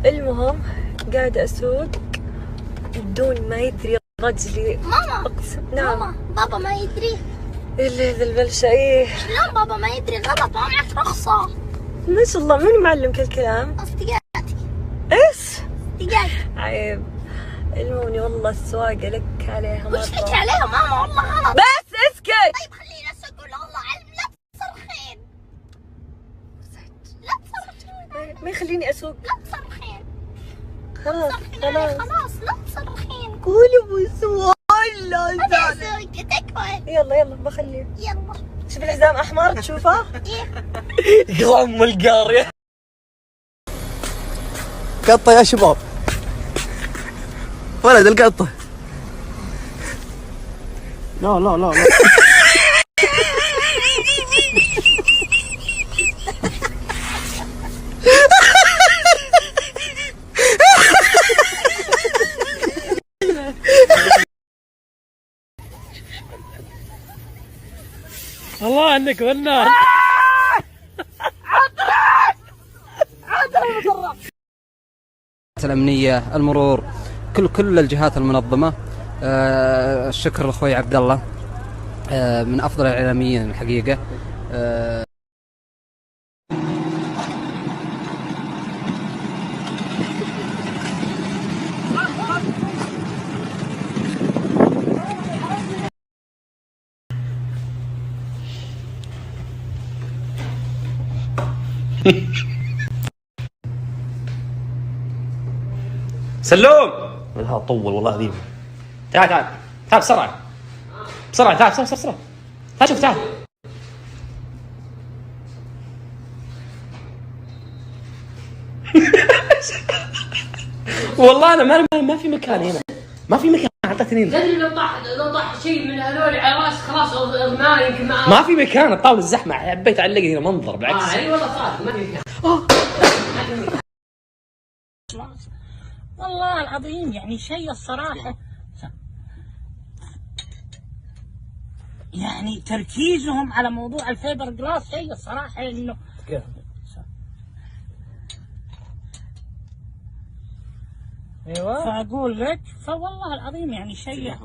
المهم قاعدة أسوق بدون ما يدري رجلي. ماما أقسم. نعم. ماما بابا ما يدري. إلا هذا البلشة. إيه شلون بابا ما يدري؟ غلط، ما معك رخصة. ما شاء الله، من معلمك الكلام؟ اصدقائك. إيش؟ اصدقائك. عيب. المهم والله السواقة لك عليها مرة. وش لك عليها ماما؟ والله غلط. بس اسكت. طيب خليني اسوق ولا الله علم. لا تصرخين. لا تصرخين. ما يخليني أسوق. لا تصرخين. خلاص خلاص لا تصرخين. قولوا بسؤال لا ابي زال. اسوق تكفى. يلا بخليه. يلا. شوف الحزام أحمر تشوفه؟ ايه. غم القارية. قطة يا شباب، ولد القطة. لا لا لا لا. الله عنك فنان. الأمنية، المرور، كل الجهات المنظمة. الشكر لأخوي عبد الله، من أفضل الإعلاميين الحقيقة. سلوم لا طول والله العظيم. تعال بسرعة تعال بسرعة. تعال شوف تعال. والله أنا ما في مكان هنا، ما في مكان. أعطتني تدري لو طاح شيء من هذول على راسك خلاص اغماء يمكن ما في مكان. الطاولة الزحمة، حبيت أعلق هنا منظر بالعكس. اي والله صادق ما في مكان. والله العظيم يعني شيء الصراحة، يعني تركيزهم على موضوع الفايبر جلاس شيء الصراحة انه ايوه. فاقول لك فوالله العظيم يعني شيء.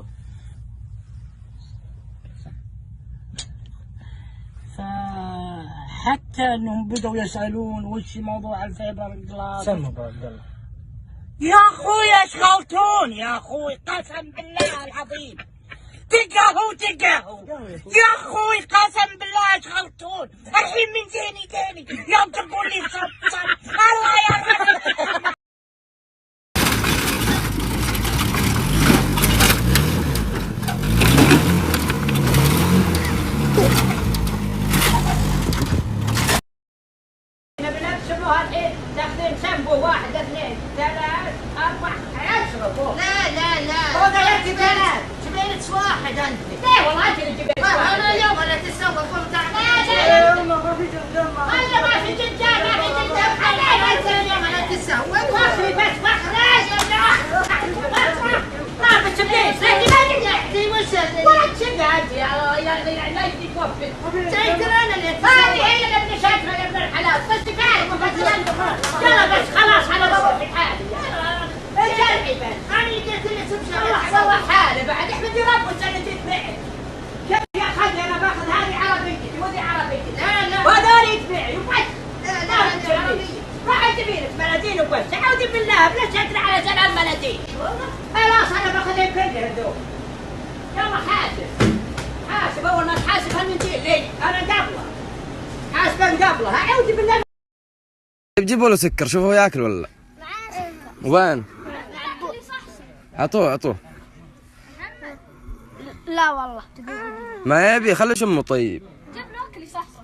فحتى انهم بدوا يسألون وش موضوع الفايبر جلاس. شو موضوع يا اخوي؟ ايش غلطون يا اخوي؟ قسم بالله العظيم تقهوا يا اخوي، قسم بالله ايش غلطون؟ الحين من زيني يوم تقول لي صب الله يا الحين تاخذين شامبو 1 2 3 4 10. لا هو غيرتي بنات جبيلك واحد انت. لا والله انت اللي جبيلك واحد. انا اليوم ولا تسوق قوم تعال. لا ما في جدال. والله ما في جدال. اليوم ولا تسوق. واخري بس واخري. ما بتشبيش لكن يحتي وش ولا تشبهت يا لا يديك وفي. ترى اللي هذه هي اللي ابن شاكرة يا ابن الحلال. بس كفايه يلا بس خلاص على روحي حالي. جرحي بس. انا قلت لك صلح حالي بعد. احمدي ربك انك تتبعي. كيف يا خالي انا باخذ هذه عربيتي ودي عربيتي. لا وهذول يتبعي وبس. لا عربية. راح تبينك مناديل وبس. اعوذ بالله بلا شكر على سلام مناديل. خلاص انا باخذهم كلهم هذول. يلا حاسب اول ما تحاسب هالمنديل لي انا قبله. حاسبا قبله. اعوذ بالله. جيبوا له سكر، شوفوا ياكل ولا وين. عطوه. لا والله ما يبي، خلي شمه. طيب جيب له اكل يصحصح.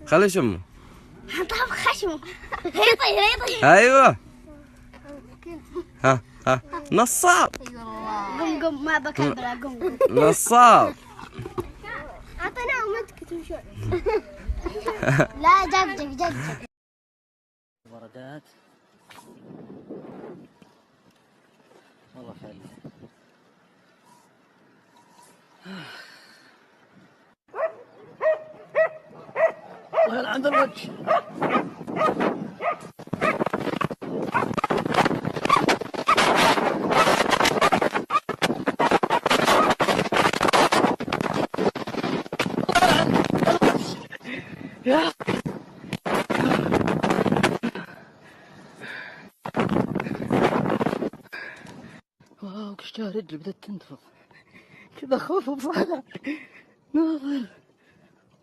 خلي شمه. طاب خشمه. هيطي. ايوه. ها نصاب. قم ما بكبره. قم نصاب. اعطيناه ومدك تمشون. لا جقجق وردات والله خير. وين عند الوجه. واو كشتها رجلي بدأت تنتفض كذا خوف بصراحة. ناظر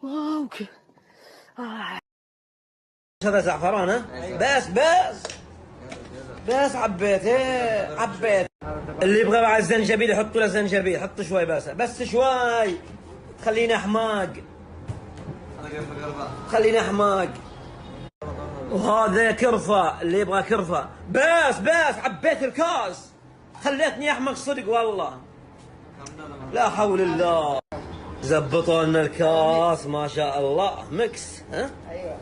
واو هذا زعفران ها؟ بس عبيت عبيت. اللي يبغى مع الزنجبيل يحطوا له زنجبيل، حطوا شوي بس شوي تخلينا حماق. وهذا كرفة، اللي يبغى كرفة بس عبيت الكاس، خليتني احمق صدق والله. لا حول الله. زبطوا لنا الكاس ما شاء الله مكس. ها ايوه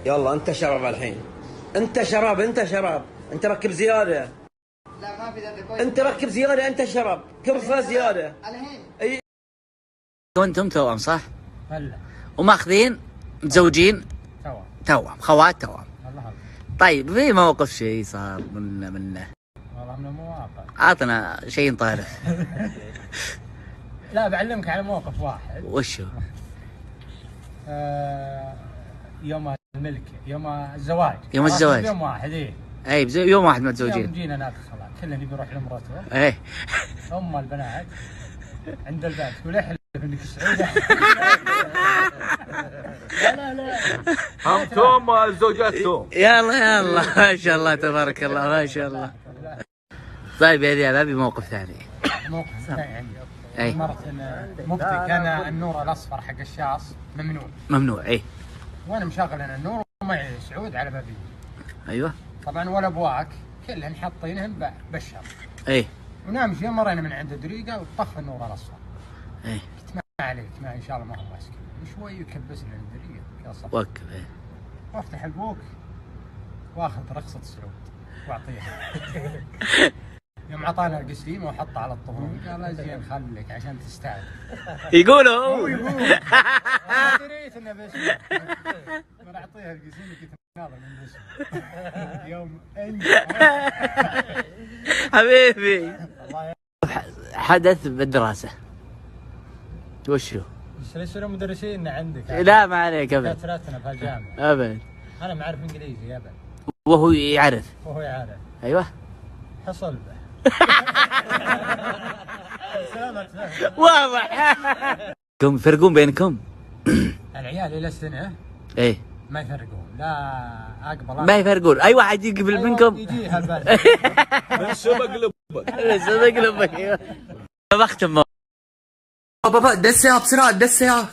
يلا انت شرب الحين. انت شرب انت ركب زياده. لا ما في ذا. انت ركب زياده، انت شرب كرفه زياده الحين. اي وانتم توأم صح؟ هلا وماخذين متزوجين؟ توأم خوات توأم. الله طيب في موقف شيء صار منه والله من المواقف. عطنا شيء طارف. لا بعلمك على موقف واحد. وشو؟ يوم الملك، يوم الزواج. يوم واحد اي يوم واحد متزوجين. يوم جينا ندخل كلنا نبي نروح لمرته. ايه ام البنات عند الباب تقول احلف انك سعيده. لا انتم زوجاتكم. يلا ما شاء الله تبارك الله ما شاء الله. طيب يا ذي ابي موقف ثاني. موقف ثاني اي مرت مقتي كان النور الاصفر حق الشاص ممنوع اي، وانا مشغل انا النور ومعي سعود على بابي. ايوه طبعا والابواق كلهم حاطينهم بالشر. اي ونمشي مرينا من عند الدريقه وطفى النور الاصفر. اي قلت ما عليك ما ان شاء الله ما هو ماسك شوي يكبسنا الدريقه وقف. اي وافتح البوك واخذ رخصه سعود واعطيها. يوم عطانا القسيمه وحطها على الطبون قال زين خليك عشان تستاهل. يقولوا دريت انه باسمه. وانا اعطيها القسيمه كنت ناظر من باسمه. يوم حبيبي حدث بالدراسه وشو؟ ليش المدرسين عندك؟ لا ما عليك ابد. دكاترتنا في الجامعه ابد. انا ما اعرف انجليزي ابد. وهو يعرف. ايوه حصل به. واضح. كم يفرقون بينكم؟ العيال الى السنه ايه ما يفرقون، لا اقبل ما يفرقون. اي واحد يقبل منكم يجيها البلد. بس بقلبك ايوه. بختم بابا دسها بسرعه دسها.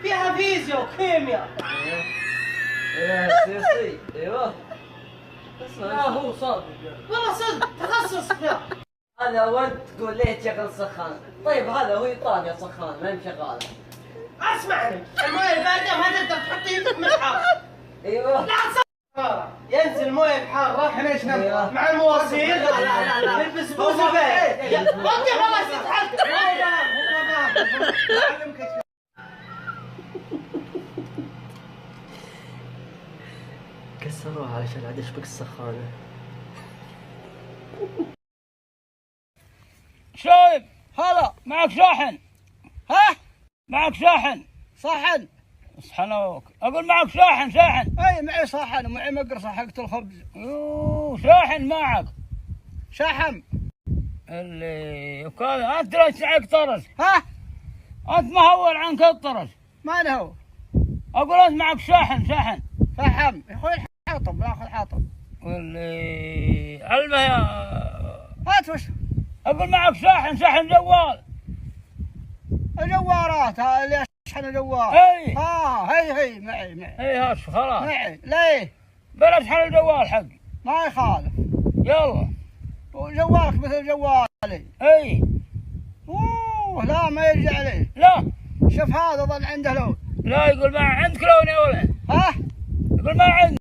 فيها فيزياء وكيمياء. سياسي ايوه. لا هو صادق والله صدق تخصص فيها. هذا وانت تقول ليه تشغل سخان؟ طيب هذا هو يطالع سخان ما هي مشغاله. اسمعني المويه البارده ما تقدر تحط يدك من الحار. ايوه لا ينزل مويه بحاره احنا ايش نبغى مع المواصيل. لا نلبس بوز البيت. وانت والله تتحدث. كسروها علشان عاد يشبك السخانه. شايب هلا معك شاحن؟ ها؟ معك شاحن؟ صحن؟ صحنوك اقول معك شاحن. اي معي صحن ومعي مقرصه حقت الخبز. اوه شاحن معك؟ شحم اللي وكذا. انت ليش معك طرس؟ ها؟ انت مهول عنك الطرس. ما هو اقول انت معك شاحن. فحم يا اخوي حاطب ناخذ حاطب. واللي علمه يا هات وش اقول معك شاحن جوال. الجوالات اللي اشحن جوال. اي هي معي. اي هات خلاص معي. ليه؟ بلا اشحن الجوال حقي ما يخالف. يلا وجوالك مثل جوالي. اي اوه لا ما يرجع لي. لا شوف هذا ظل عنده لون. لا يقول ما عندك لون يا ولد. ها؟ يقول ما عندك.